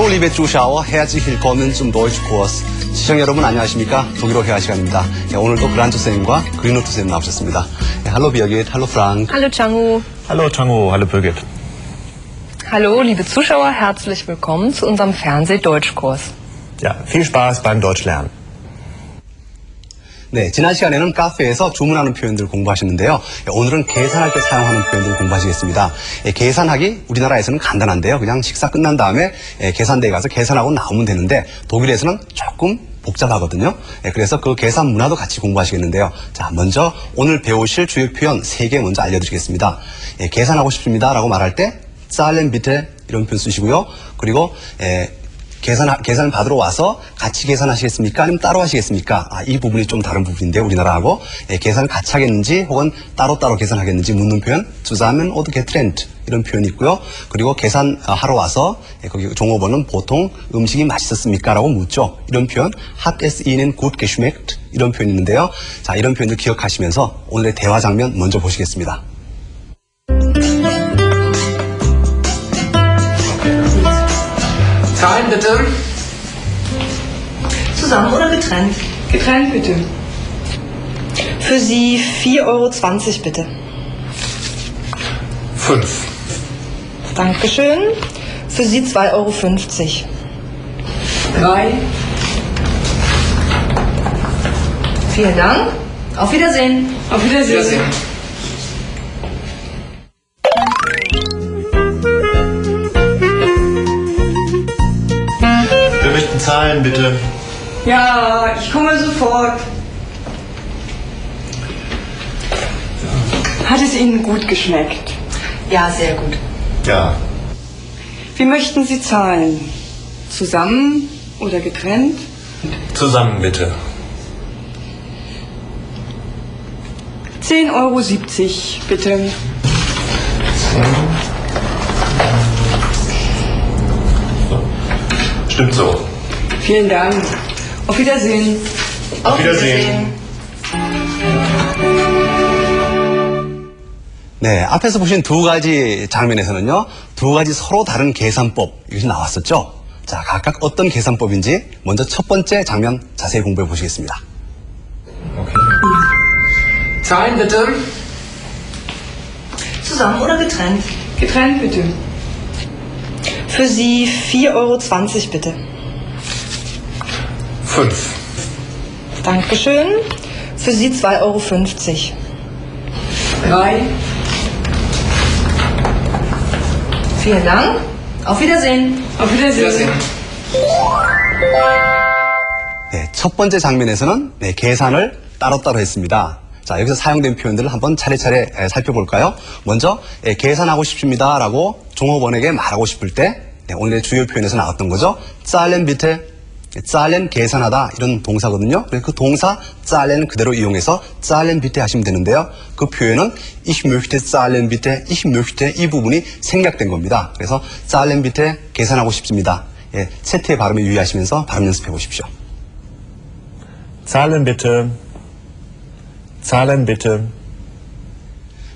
Hallo liebe Zuschauer, herzlich willkommen zum Deutschkurs. 시청자 여러분 안녕하십니까? 독일어 회화 시간입니다. 오늘도 그란트 쌤과 그린노트 쌤 나오셨습니다. Hallo Birgit, hallo Frank. Hallo Changu. Hallo Changu, hallo Birgit. Hallo liebe Zuschauer, herzlich willkommen zu unserem Fernseh-Deutschkurs. Ja, viel Spaß beim Deutschlernen. 네, 지난 시간에는 카페에서 주문하는 표현들 공부하셨는데요. 오늘은 계산할 때 사용하는 표현들을 공부하시겠습니다. 계산하기 우리나라에서는 간단한데요. 그냥 식사 끝난 다음에 계산대에 가서 계산하고 나오면 되는데 독일에서는 조금 복잡하거든요. 그래서 그 계산 문화도 같이 공부하시겠는데요. 자, 먼저 오늘 배우실 주요 표현 3개 먼저 알려드리겠습니다. 계산하고 싶습니다 라고 말할 때 zahlen bitte 이런 표현 쓰시고요. 그리고 계산을 받으러 와서 같이 계산하시겠습니까? 아니면 따로 하시겠습니까? 이 부분이 좀 다른 부분인데 우리나라하고 계산을 같이 하겠는지 혹은 따로따로 계산하겠는지 묻는 표현 zusammen oder getrennt 이런 표현이 있고요. 그리고 계산하러 와서 거기 종업원은 보통 음식이 맛있었습니까? 라고 묻죠. 이런 표현 hat es Ihnen gut geschmeckt? 이런 표현이 있는데요. 자, 이런 표현들 기억하시면서 오늘의 대화 장면 먼저 보시겠습니다. Zahlen bitte. Zusammen oder getrennt? Getrennt bitte. Für Sie 4,20 € bitte. 5. Dankeschön. Für Sie 2,50 €. 3. Vielen Dank. Auf Wiedersehen. Auf Wiedersehen. Wir möchten zahlen, bitte. Ja, ich komme sofort. Hat es Ihnen gut geschmeckt? Ja, sehr gut. Ja. Wie möchten Sie zahlen? Zusammen oder getrennt? Zusammen, bitte. 10,70 € bitte. Stimmt so. Vielen Dank. Auf Wiedersehen. Auf Wiedersehen. 네, 앞에서 보신 두 가지 장면에서는요, 두 가지 서로 다른 계산법, 이것이 나왔었죠? 자, 각각 어떤 계산법인지 먼저 첫 번째 장면 자세히 공부해 보시겠습니다. Zahlen bitte. Zusammen oder getrennt? Getrennt bitte. Für Sie 4,20 € bitte. 5. Dankeschön. Für Sie 2,50 €. 3. Vielen Dank. Auf Wiedersehen. Auf Wiedersehen. 네, 첫 번째 장면에서는 계산을 따로따로 했습니다. 자, 여기서 사용된 표현들을 한번 차례차례 살펴볼까요? 먼저 계산하고 싶습니다 라고 종업원에게 말하고 싶을 때 오늘의 주요 표현에서 나왔던 거죠. zahlen bitte, zahlen 계산하다 이런 동사거든요. 그래서 그 동사 zahlen 그대로 이용해서 zahlen bitte 하시면 되는데요. 그 표현은 ich möchte zahlen bitte, ich möchte 이 부분이 생략된 겁니다. 그래서 zahlen bitte 계산하고 싶습니다. Z의 발음에 유의하시면서 발음 연습해 보십시오. Zahlen bitte. Zahlen bitte.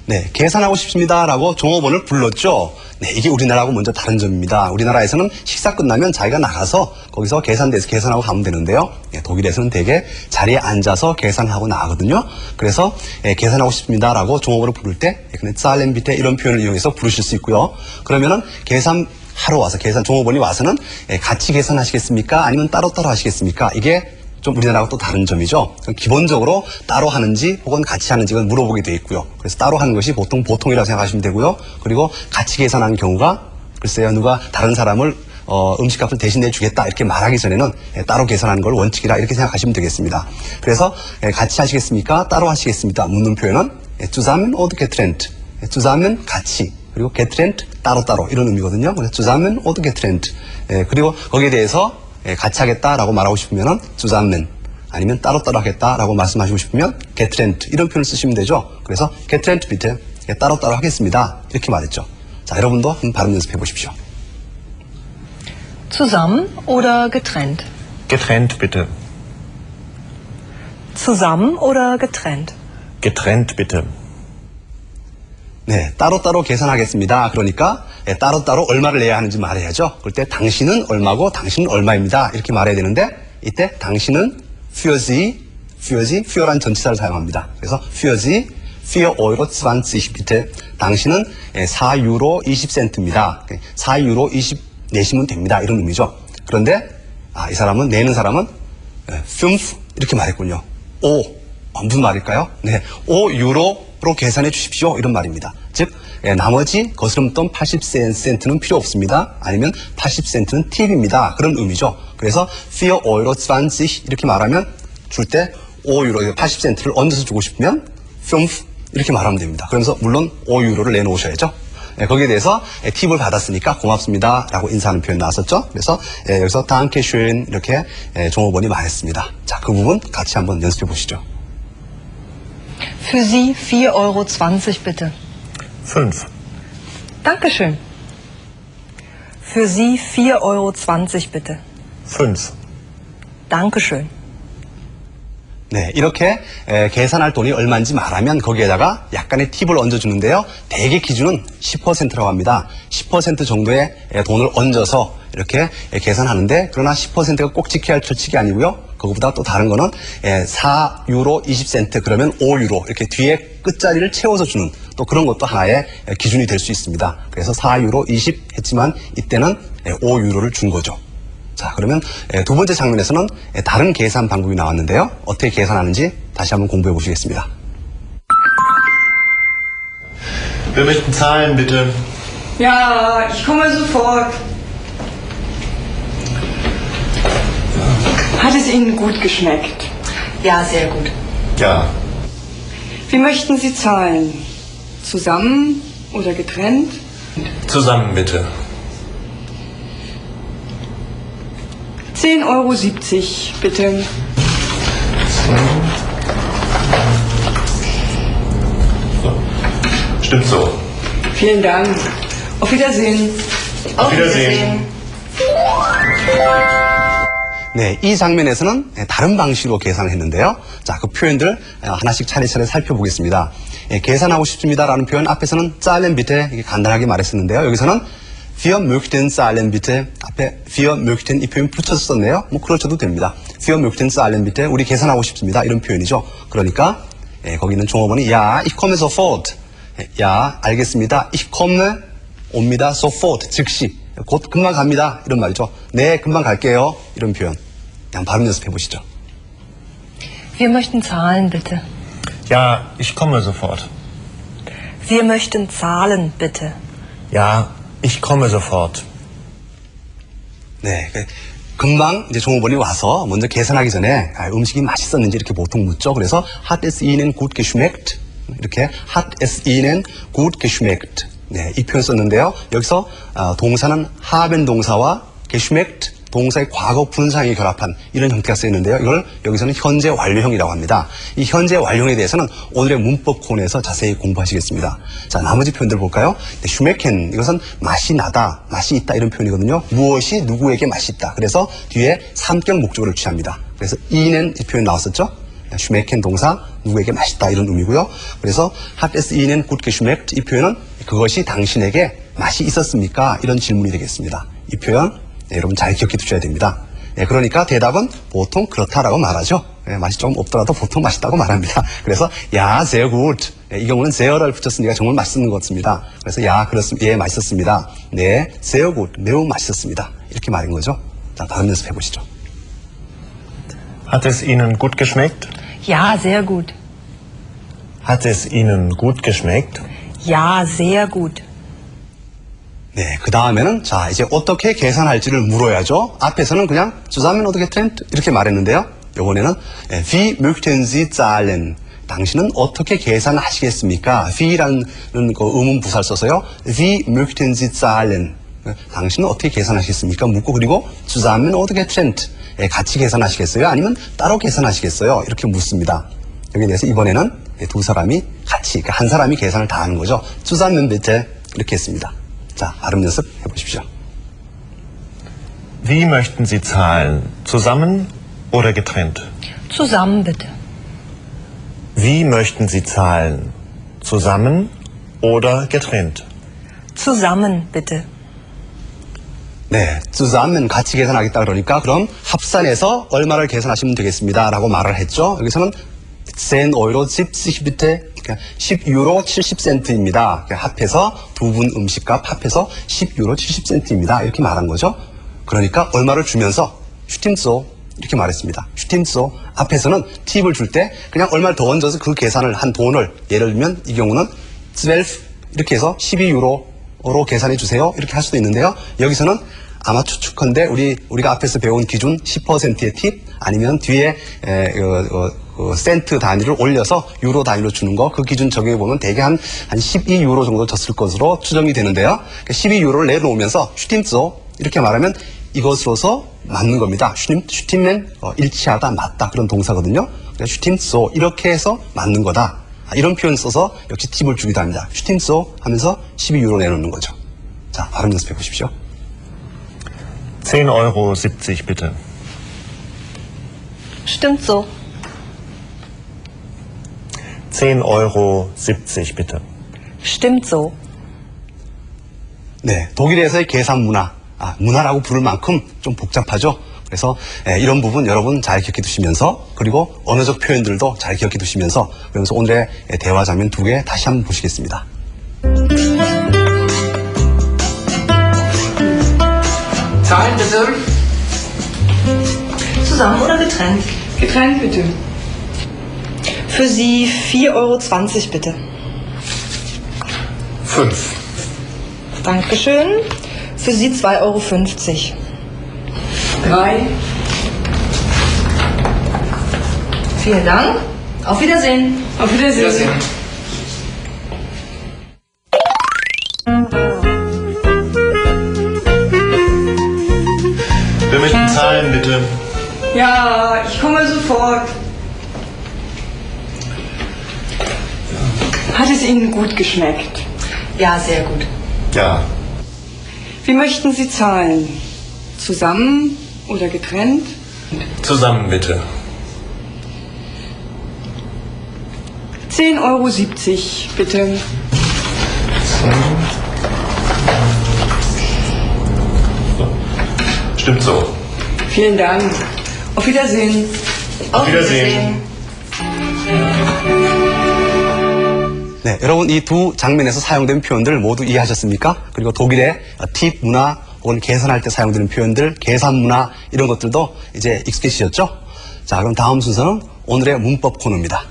네, 계산하고 싶습니다 라고 종업원을 불렀죠. 네, 이게 우리나라하고 먼저 다른 점입니다. 우리나라에서는 식사 끝나면 자기가 나가서 거기서 계산대에서 계산하고 가면 되는데요. 독일에서는 대개 자리에 앉아서 계산하고 나가거든요. 그래서 계산하고 싶습니다 라고 종업원을 부를 때 zahlen bitte 이런 표현을 이용해서 부르실 수 있고요. 그러면은 계산하러 와서 종업원이 와서는 같이 계산하시겠습니까? 아니면 따로따로 하시겠습니까? 이게 좀 우리나라하고 또 다른 점이죠. 기본적으로 따로 하는지 혹은 같이 하는지 를 물어보게 돼 있고요. 그래서 따로 하는 것이 보통이라고 생각하시면 되고요. 그리고 같이 계산하는 경우가 글쎄요, 누가 다른 사람을 음식값을 대신 내주겠다 이렇게 말하기 전에는 따로 계산하는 걸 원칙이라 이렇게 생각하시면 되겠습니다. 그래서 같이 하시겠습니까? 따로 하시겠습니까? 묻는 표현은 zusammen oder getrennt. zusammen 같이 그리고 getrennt 따로따로 이런 의미거든요. 그래서 zusammen oder getrennt. 그리고 거기에 대해서 같이 하겠다라고 말하고 싶으면은 zusammen 아니면 따로따로 하겠다라고 말씀하시고 싶으면 getrennt 이런 표현을 쓰시면 되죠. 그래서 getrennt bitte 따로따로 하겠습니다. 이렇게 말했죠. 자, 여러분도 한번 발음 연습해 보십시오. Zusammen oder getrennt? Getrennt, bitte. Zusammen oder getrennt? Getrennt, bitte. 네, 따로따로 계산하겠습니다. 그러니까 따로따로 얼마를 내야 하는지 말해야죠. 그럴 때 당신은 얼마고 당신은 얼마입니다. 이렇게 말해야 되는데 이때 당신은 für für란 전치사를 사용합니다. 그래서 für Sie 4 Euro 20 bitte. 당신은 4유로 20센트입니다. 4유로 20 내시면 됩니다. 이런 의미죠. 그런데 이 사람은 내는 사람은 5 이렇게 말했군요. 5 무슨 말일까요? 네, 5유로로 계산해 주십시오. 이런 말입니다. 즉 나머지 거스름돈 80센트는 필요 없습니다. 아니면 80센트는 팁입니다. 그런 의미죠. 그래서 4 Euro 20 이렇게 말하면 줄 때 5유로 80센트를 얹어서 주고 싶으면 5 이렇게 말하면 됩니다. 그러면서 물론 5유로를 내놓으셔야죠. 거기에 대해서 팁을 받았으니까 고맙습니다 라고 인사하는 표현 나왔었죠. 그래서 여기서 Dankeschön 이렇게 종업원이 말했습니다. 자, 그 부분 같이 한번 연습해 보시죠. Für Sie 4,20 Euro bitte. 5. Dankeschön. Für Sie 4,20 Euro bitte. 5. Dankeschön. 네, 이렇게 계산할 돈이 얼마인지 말하면 거기에다가 약간의 팁을 얹어주는데요. 대개 기준은 10%라고 합니다. 10% 정도의 돈을 얹어서 이렇게 계산하는데 그러나 10%가 꼭 지켜야 할 철칙이 아니고요. 그것보다 또 다른 거는 4유로 20센트 그러면 5유로 이렇게 뒤에 끝자리를 채워서 주는 또 그런 것도 하나의 기준이 될 수 있습니다. 그래서 4유로 20 했지만 이때는 5유로를 준 거죠. 자, 그러면 두 번째 장면에서는 다른 계산 방법이 나왔는데요. 어떻게 계산하는지 다시 한번 공부해 보시겠습니다. Wir möchten zahlen, bitte. Ja, ich komme sofort. Hat es Ihnen gut geschmeckt? Ja, sehr gut. Ja. Wie möchten Sie zahlen? Zusammen oder getrennt? Zusammen, bitte. 10,70 Euro bitte. Stimmt so. Vielen Dank. Auf Wiedersehen. Auf Wiedersehen. 네, 이 장면에서는 다른 방식으로 계산을 했는데요. 자, 그 표현들 하나씩 차례차례 살펴보겠습니다. 계산하고 싶습니다라는 표현 앞에서는 zahlen bitte 이렇게 간단하게 말했었는데요. 여기서는 wir möchten zahlen bitte 앞에 wir möchten 이 표현 붙여서 썼네요. 뭐 그러셔도 됩니다. wir möchten zahlen bitte 우리 계산하고 싶습니다. 이런 표현이죠. 그러니까 거기 있는 종업원이 ja, ich komme sofort. 야, 알겠습니다. ich komme 옵니다. sofort 즉시 곧 금방 갑니다. 이런 말이죠. 네, 금방 갈게요. 이런 표현. 그냥 발음 연습해 보시죠. Wir möchten zahlen bitte. Ja, ich komme sofort. Wir möchten zahlen bitte. Ja, ich komme sofort. 네, 금방 이제 종업원이 와서 먼저 계산하기 전에 음식이 맛있었는지 이렇게 보통 묻죠. 그래서 hat es Ihnen gut geschmeckt? 이렇게 hat es Ihnen gut geschmeckt? 네, 이 표현 썼는데요. 여기서 동사는 haben 동사와 geschmeckt 동사의 과거 분사형이 결합한 이런 형태가 쓰였는데요. 이걸 여기서는 현재 완료형이라고 합니다. 이 현재 완료형에 대해서는 오늘의 문법 코너에서 자세히 공부하시겠습니다. 자, 나머지 표현들 볼까요? schmecken 이것은 맛이 나다, 맛이 있다 이런 표현이거든요. 무엇이 누구에게 맛이 있다. 그래서 뒤에 삼격 목적어를 취합니다. 그래서 Ihnen 이 표현 나왔었죠? schmecken 동사 누구에게 맛있다 이런 의미고요. 그래서 hat es Ihnen gut geschmeckt 이 표현은 그것이 당신에게 맛이 있었습니까? 이런 질문이 되겠습니다. 이 표현 여러분 잘 기억해 두셔야 됩니다. 그러니까 대답은 보통 그렇다라고 말하죠. 맛이 조금 없더라도 보통 맛있다고 말합니다. 그래서 야, sehr gut. 이 경우는 sehr를 붙였으니까 정말 맛있는 것 같습니다. 그래서 야, 그렇습니다. 예, 맛있었습니다. 네, sehr gut. 매우 맛있었습니다. 이렇게 말인 거죠. 자, 다음 연습해 보시죠. Hat es Ihnen gut geschmeckt? Ja, sehr gut. Hat es Ihnen gut geschmeckt? Ja, sehr gut. 네, 그 다음에는 자 이제 어떻게 계산할지를 물어야죠. 앞에서는 그냥 zusammen oder getrennt 이렇게 말했는데요. 이번에는 wie möchten Sie zahlen? 당신은 어떻게 계산하시겠습니까? wie라는 그 의문 부사를 써서요. wie möchten Sie zahlen? 당신은 어떻게 계산하시겠습니까? 묻고 그리고 zusammen oder getrennt? 같이 계산하시겠어요? 아니면 따로 계산하시겠어요? 이렇게 묻습니다. 여기에 대해서 이번에는 두 사람이 같이, 그러니까 한 사람이 계산을 다 하는 거죠. zusammen bitte 이렇게 했습니다. 자, 발음 연습 해보십시오. Wie möchten Sie zahlen? Zusammen oder getrennt? Zusammen bitte. Wie möchten Sie zahlen? Zusammen oder getrennt? Zusammen, bitte. 네, zusammen 같이 계산하겠다 그러니까 그럼 합산해서 얼마를 계산하시면 되겠습니다 라고 말을 했죠. 여기서는 10 70 bitte 10유로 70센트입니다. 합해서 두 분 음식값 합해서 10유로 70센트입니다. 이렇게 말한 거죠. 그러니까 얼마를 주면서 슈팀소 이렇게 말했습니다. 슈팀소 앞에서는 팁을 줄 때 그냥 얼마를 더 얹어서 그 계산을 한 돈을 예를 들면 이 경우는 12 이렇게 해서 12유로로 계산해 주세요. 이렇게 할 수도 있는데요. 여기서는 아마 추측컨대 우리가 앞에서 배운 기준 10%의 팁 아니면 뒤에 센트 단위를 올려서 유로 단위로 주는 거 그 기준 적용해 보면 대개 한 12유로 정도 줬을 것으로 추정이 되는데요. 12유로를 내놓으면서 슈팀소 이렇게 말하면 이것으로서 맞는 겁니다. 슈팀은 일치하다, 맞다 그런 동사거든요. 슈팀소 이렇게 해서 맞는 거다. 이런 표현 써서 역시 팁을 주기도 합니다. 슈팀소 하면서 12유로 내놓는 거죠. 자, 발음 연습해 보십시오. 10,70 70 bitte. Stimmt so. 10,70 70 bitte. Stimmt so. 네, 독일에서의 계산 문화, 문화라고 부를 만큼 좀 복잡하죠. 그래서 이런 부분 여러분 잘 기억해 두시면서 그리고 언어적 표현들도 잘 기억해 두시면서 그러면서 오늘의 대화 장면 두 개 다시 한번 보시겠습니다. Zahlen bitte. Zusammen oder getrennt? Getrennt bitte. Für Sie 4,20 € bitte. 5. Dankeschön. Für Sie 2,50 €. 3. Vielen Dank. Auf Wiedersehen. Auf Wiedersehen. Wiedersehen. Wir möchten zahlen, bitte. Ja, ich komme sofort. Hat es Ihnen gut geschmeckt? Ja, sehr gut. Ja. Wie möchten Sie zahlen? Zusammen oder getrennt? Zusammen, bitte. 10,70 € bitte. Stimmt so. Vielen Dank. Auf Wiedersehen. Auf Wiedersehen. 네, 여러분 이 두 장면에서 사용된 표현들 모두 이해하셨습니까? 그리고 독일의 팁 문화 혹은 계산할 때 사용되는 표현들, 계산 문화 이런 것들도 이제 익숙해지셨죠? 자, 그럼 다음 순서는 오늘의 문법 코너입니다.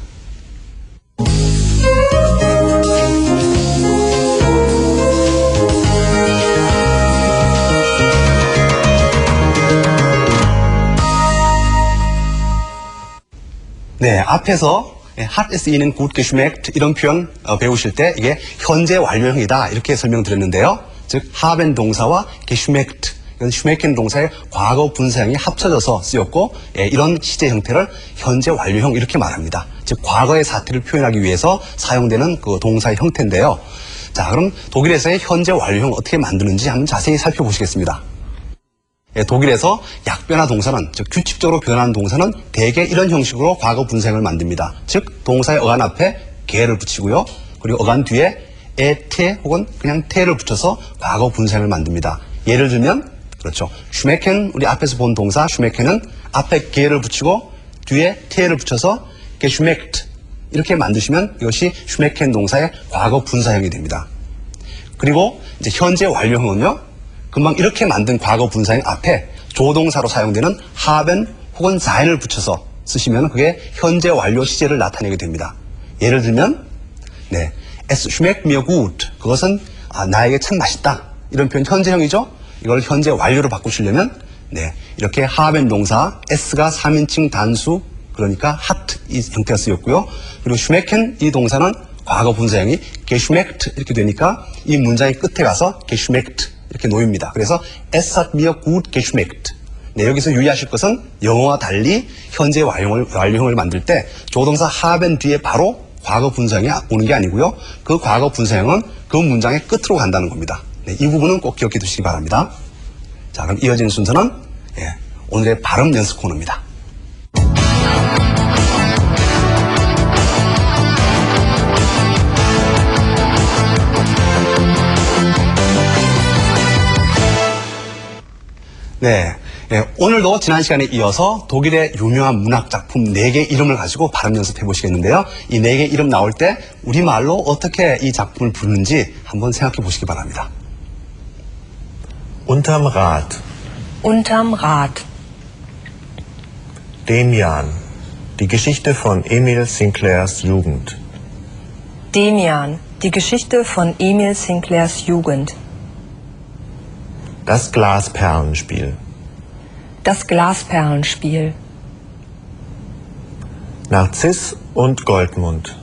네, 앞에서 hat es Ihnen gut geschmeckt 이런 표현 배우실 때 이게 현재 완료형이다 이렇게 설명드렸는데요. 즉 haben 동사와 geschmeckt 이건 schmecken 동사의 과거 분사형이 합쳐져서 쓰였고 이런 시제 형태를 현재 완료형 이렇게 말합니다. 즉 과거의 사태를 표현하기 위해서 사용되는 그 동사의 형태인데요. 자, 그럼 독일에서의 현재 완료형 어떻게 만드는지 한번 자세히 살펴보시겠습니다. 독일에서 약변화 동사는 즉 규칙적으로 변하는 동사는 대개 이런 형식으로 과거 분사형을 만듭니다. 즉 동사의 어간 앞에 게를 붙이고요. 그리고 어간 뒤에 에, 혹은 그냥 테를 붙여서 과거 분사형을 만듭니다. 예를 들면 그렇죠. schmecken 우리 앞에서 본 동사 schmecken은 앞에 게를 붙이고 뒤에 테를 붙여서 geschmeckt 이렇게 만드시면 이것이 schmecken 동사의 과거 분사형이 됩니다. 그리고 이제 현재 완료형은요. 금방 이렇게 만든 과거 분사형 앞에 조동사로 사용되는 haben 혹은 sein을 붙여서 쓰시면 그게 현재 완료 시제를 나타내게 됩니다. 예를 들면 네, es schmeckt mir gut 그것은 나에게 참 맛있다 이런 표현 현재형이죠. 이걸 현재 완료로 바꾸시려면 네, 이렇게 haben 동사 s가 3인칭 단수 그러니까 hat 이 형태가 쓰였고요. 그리고 schmecken 이 동사는 과거 분사형이 geschmeckt 이렇게 되니까 이 문장의 끝에 가서 geschmeckt 이렇게 놓입니다. 그래서 es hat mir gut geschmeckt. 네, 여기서 유의하실 것은 영어와 달리 현재 완료형을 만들 때 조동사 haben 뒤에 바로 과거 분사형이 오는 게 아니고요. 그 과거 분사형은 그 문장의 끝으로 간다는 겁니다. 네, 이 부분은 꼭 기억해 두시기 바랍니다. 자, 그럼 이어진 순서는 오늘의 발음 연습 코너입니다. 네. 예, 오늘도 지난 시간에 이어서 독일의 유명한 문학작품 4개 이름을 가지고 발음 연습해 보시겠는데요. 이 4개 이름 나올 때 우리말로 어떻게 이 작품을 부르는지 한번 생각해 보시기 바랍니다. Unterm Rad. Unterm Rad. Demian. Die Geschichte von Emil Sinclairs Jugend. Demian. Die Geschichte von Emil Sinclairs Jugend. Das Glasperlenspiel. Das Glasperlenspiel. Narziss und Goldmund.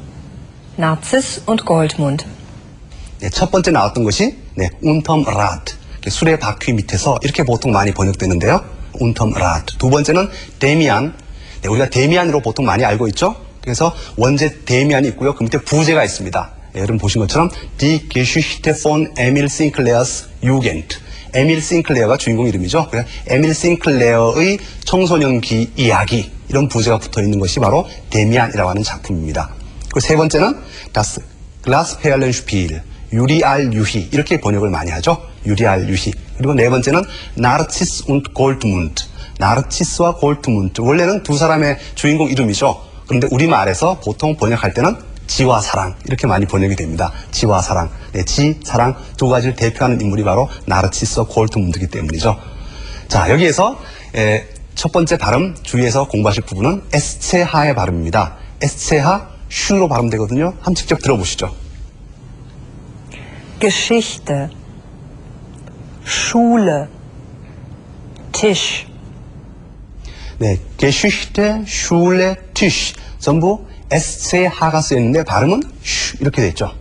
Narziss und Goldmund. 네, 첫 번째 나왔던 것이 Unterm Rad. 술의 바퀴 밑에서 이렇게 보통 많이 번역되는데요. Unterm Rad. 두 번째는 데미안. 네, 우리가 데미안으로 보통 많이 알고 있죠. 그래서 원제 데미안이 있고요. 그 밑에 부제가 있습니다. 네, 여러분 보신 것처럼 Die Geschichte von Emil Sinclairs Jugend. 에밀 싱클레어가 주인공 이름이죠. 그래서 에밀 싱클레어의 청소년기 이야기 이런 부제가 붙어 있는 것이 바로 데미안이라고 하는 작품입니다. 그리고 세 번째는 Das Glasperlenspiel. 유리알 유희 이렇게 번역을 많이 하죠. 유리알 유희. 그리고 네 번째는 Narziss und Goldmund. 나르치스와 골트문트. 원래는 두 사람의 주인공 이름이죠. 그런데 우리말에서 보통 번역할 때는 지와 사랑 이렇게 많이 번역이 됩니다. 지와 사랑. 네, 지, 사랑 두 가지를 대표하는 인물이 바로 나르치스와 골트문트이기 때문이죠. 자, 여기에서 첫 번째 발음 주위에서 공부하실 부분은 SCH의 발음입니다. SCH 슈로 발음되거든요. 한번 직접 들어보시죠. Geschichte. Schule. Tisch. 네, Geschichte, Schule, Tisch 전부 SCH가 쓰였는데 발음은 슈 이렇게 됐죠.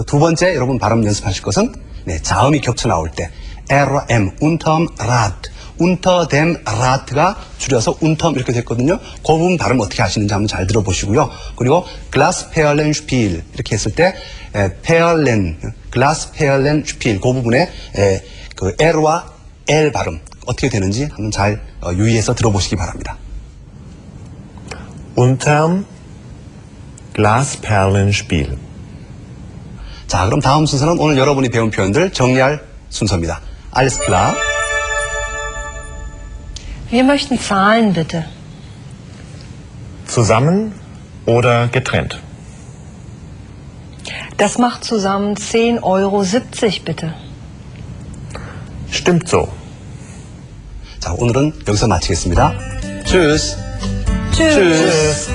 두 번째 여러분 발음 연습하실 것은 자음이 겹쳐 나올 때 RM, Unterm Rad, Unter dem Rad가 줄여서 Unterm 이렇게 됐거든요. 그 부분 발음 어떻게 하시는지 한번 잘 들어보시고요. 그리고 Glasperlenspiel 이렇게 했을 때 Perlen, Glasperlenspiel 그 부분에 그 L과 L 발음 어떻게 되는지 한번 잘 유의해서 들어보시기 바랍니다. Unterm Glasperlenspiel. 자, 그럼 다음 순서는 오늘 여러분이 배운 표현들 정리할 순서입니다. Alles klar? Wir möchten Zahlen bitte. Zusammen oder getrennt? Das macht zusammen 10,70 € bitte. Stimmt so. 자, 오늘은 여기서 마치겠습니다. Tschüss. Tschüss. Tschüss.